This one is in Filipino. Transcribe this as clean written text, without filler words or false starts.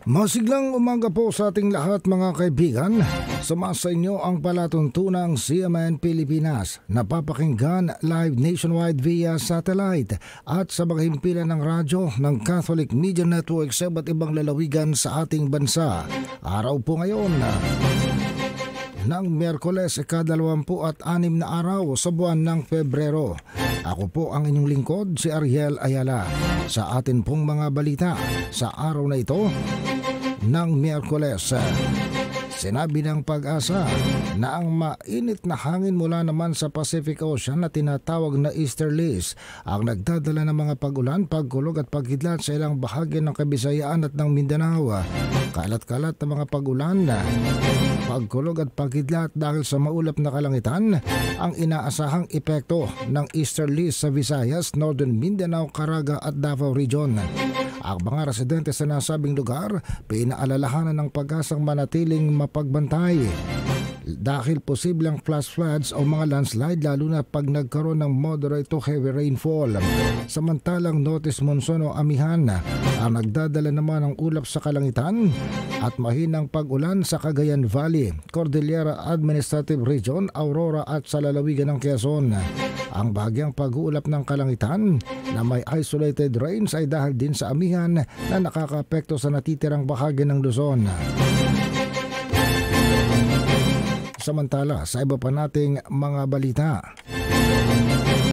Masiglang umaga po sa ating lahat mga kaibigan. Sumasa inyo ang palatuntunang CMN Pilipinas. Napapakinggan live nationwide via satellite at sa mga himpilan ng radyo ng Catholic Media Network sa iba't ibang lalawigan sa ating bansa. Araw po ngayon ng Miyerkules, ika-26 na araw sa buwan ng Pebrero. Ako po ang inyong lingkod, si Ariel Ayala. Sa atin pong mga balita sa araw na ito ng Miyerkules, sinabi ng Pag-asa na ang mainit na hangin mula naman sa Pacific Ocean na tinatawag na easterlies ang nagdadala ng mga pag-ulan, pagkulog at paghidlat sa ilang bahagi ng Kabisayaan at ng Mindanao. Kalat-kalat na mga pag-ulan, pagkulog at paghidlat dahil sa maulap na kalangitan ang inaasahang epekto ng easterlies sa Visayas, Northern Mindanao, Caraga at Davao Region. Ang mga residente sa nasabing lugar pinaalalahanan ng Pag-asang manatiling mapagbantay dahil posibleng flash floods o mga landslide lalo na pag nagkaroon ng moderate to heavy rainfall. Samantalang notice monsoon o amihan ang nagdadala naman ng ulap sa kalangitan at mahinang pag-ulan sa Cagayan Valley, Cordillera Administrative Region, Aurora at sa lalawigan ng Quezon. Ang bahagyang pag-uulap ng kalangitan na may isolated rains ay dahil din sa amihan na nakakaapekto sa natitirang bahagi ng Luzon. Samantala, sa iba pa nating mga balita,